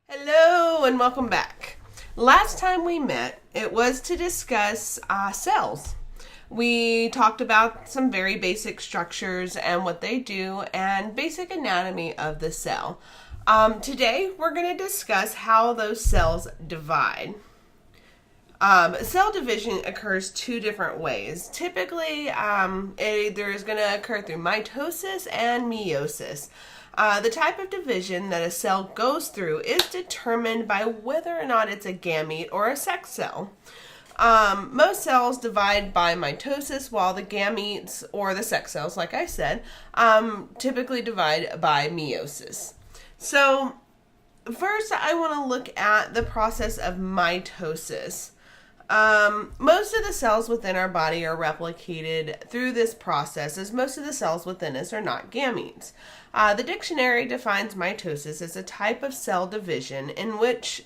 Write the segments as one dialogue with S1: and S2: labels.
S1: Hello and welcome back. Last time we met, it was to discuss cells. We talked about some very basic structures and what they do and basic anatomy of the cell. Today we're going to discuss how those cells divide. Cell division occurs two different ways. Typically, it either is going to occur through mitosis and meiosis. The type of division that a cell goes through is determined by whether or not it's a gamete or a sex cell. Most cells divide by mitosis, while the gametes, or the sex cells, like I said, typically divide by meiosis. So, first I want to look at the process of mitosis. Most of the cells within our body are replicated through this process, as most of the cells within us are not gametes. The dictionary defines mitosis as a type of cell division in which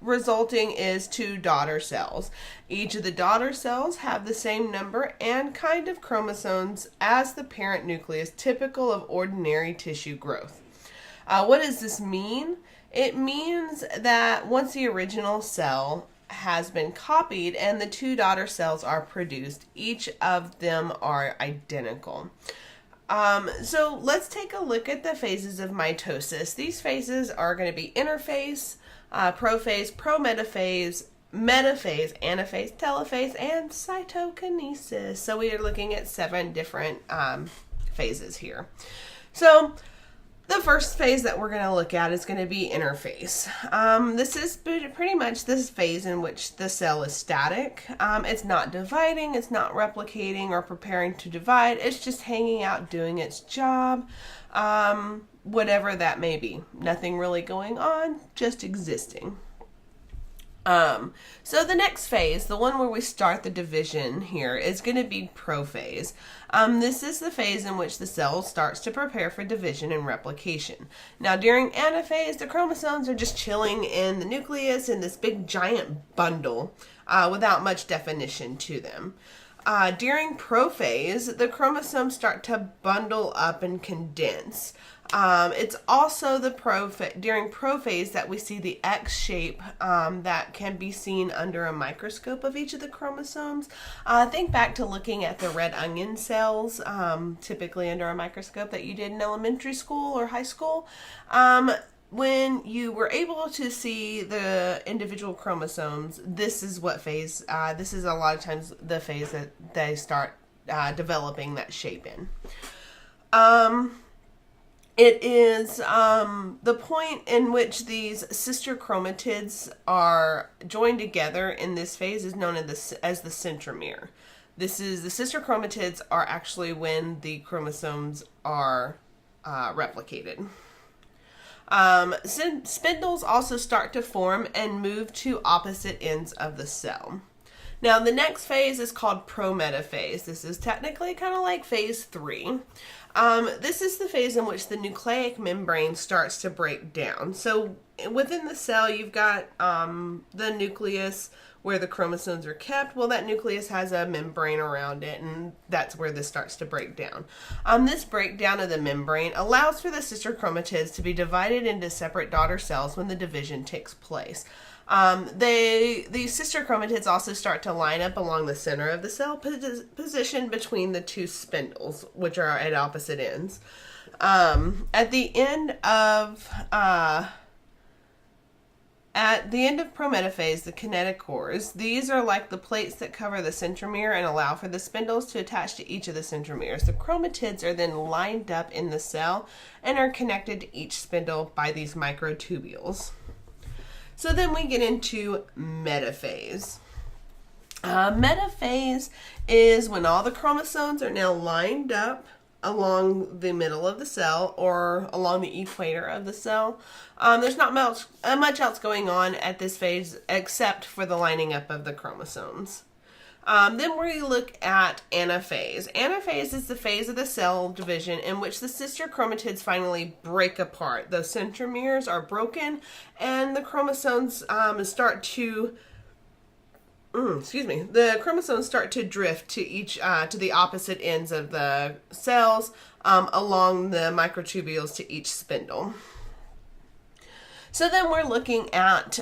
S1: resulting is two daughter cells. Each of the daughter cells have the same number and kind of chromosomes as the parent nucleus, typical of ordinary tissue growth. What does this mean? It means that once the original cell has been copied and the two daughter cells are produced, each of them are identical. So let's take a look at the phases of mitosis. These phases are going to be interphase, prophase, prometaphase, metaphase, anaphase, telophase, and cytokinesis. So we are looking at 7 different phases here. So the first phase that we're going to look at is going to be interphase. This is pretty much this phase in which the cell is static. It's not dividing, it's not replicating or preparing to divide. It's just hanging out doing its job, whatever that may be. Nothing really going on, just existing. So the next phase, the one where we start the division here, is going to be prophase. This is the phase in which the cell starts to prepare for division and replication. Now during anaphase, the chromosomes are just chilling in the nucleus in this big giant bundle without much definition to them. During prophase, the chromosomes start to bundle up and condense. It's also during prophase that we see the X shape that can be seen under a microscope of each of the chromosomes. Think back to looking at the red onion cells, typically under a microscope that you did in elementary school or high school. When you were able to see the individual chromosomes, this is what phase, this is a lot of times the phase that they start developing that shape in. It is the point in which these sister chromatids are joined together in this phase is known as the centromere. This is the sister chromatids are actually when the chromosomes are replicated. Spindles also start to form and move to opposite ends of the cell. Now the next phase is called prometaphase. This is technically kind of like phase 3. This is the phase in which the nucleic membrane starts to break down. So within the cell, you've got the nucleus where the chromosomes are kept. Well, that nucleus has a membrane around it, and that's where this starts to break down. This breakdown of the membrane allows for the sister chromatids to be divided into separate daughter cells when the division takes place. These sister chromatids also start to line up along the center of the cell, positioned between the two spindles, which are at opposite ends. At the end of prometaphase, the kinetochores, these are like the plates that cover the centromere and allow for the spindles to attach to each of the centromeres. The chromatids are then lined up in the cell and are connected to each spindle by these microtubules. So then we get into metaphase. Metaphase is when all the chromosomes are now lined up along the middle of the cell or along the equator of the cell. There's not much else going on at this phase except for the lining up of the chromosomes. Then we look at anaphase. Anaphase is the phase of the cell division in which the sister chromatids finally break apart. The centromeres are broken and the chromosomes start to the chromosomes start to drift to the opposite ends of the cells along the microtubules to each spindle. So then we're looking at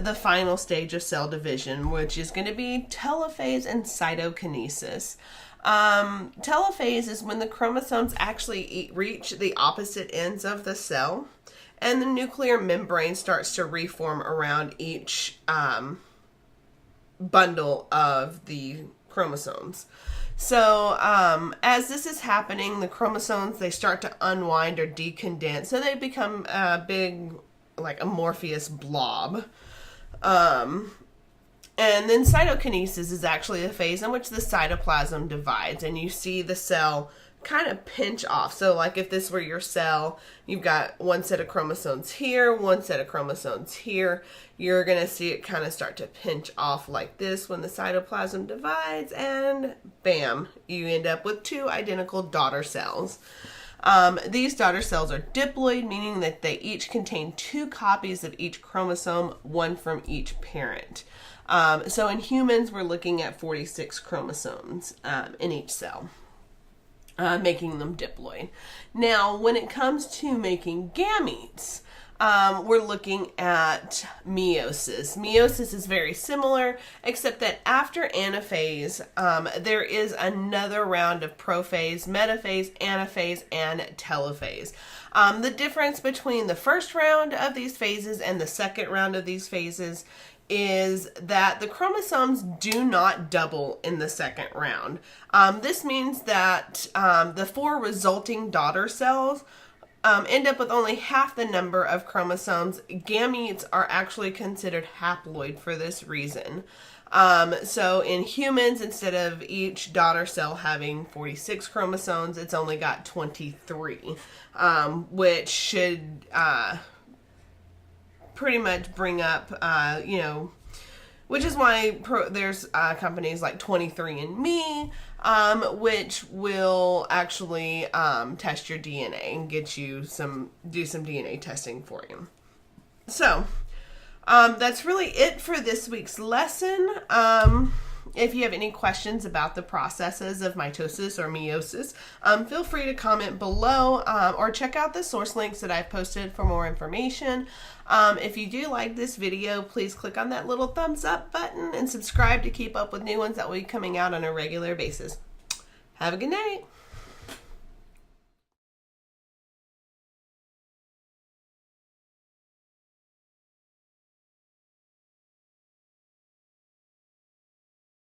S1: the final stage of cell division, which is going to be telophase and cytokinesis. Telophase is when the chromosomes actually reach the opposite ends of the cell, and the nuclear membrane starts to reform around each bundle of the chromosomes. So as this is happening, the chromosomes, they start to unwind or decondense, so they become a big, like, amorphous blob. And then cytokinesis is actually the phase in which the cytoplasm divides, and you see the cell kind of pinch off. So like if this were your cell, you've got one set of chromosomes here, one set of chromosomes here. You're going to see it kind of start to pinch off like this when the cytoplasm divides, and bam, you end up with two identical daughter cells. These daughter cells are diploid, meaning that they each contain 2 copies of each chromosome, one from each parent. So in humans, we're looking at 46 chromosomes in each cell, making them diploid. Now, when it comes to making gametes, we're looking at meiosis. Meiosis is very similar, except that after anaphase, there is another round of prophase, metaphase, anaphase, and telophase. The difference between the first round of these phases and the second round of these phases is that the chromosomes do not double in the second round. This means that the 4 resulting daughter cells end up with only half the number of chromosomes. Gametes are actually considered haploid for this reason. So in humans, instead of each daughter cell having 46 chromosomes, it's only got 23, which should pretty much bring up, which is why there's companies like 23andMe, which will actually test your DNA and get you do some DNA testing for you. So that's really it for this week's lesson. If you have any questions about the processes of mitosis or meiosis, feel free to comment below or check out the source links that I've posted for more information. If you do like this video, please click on that little thumbs up button and subscribe to keep up with new ones that will be coming out on a regular basis. Have a good night.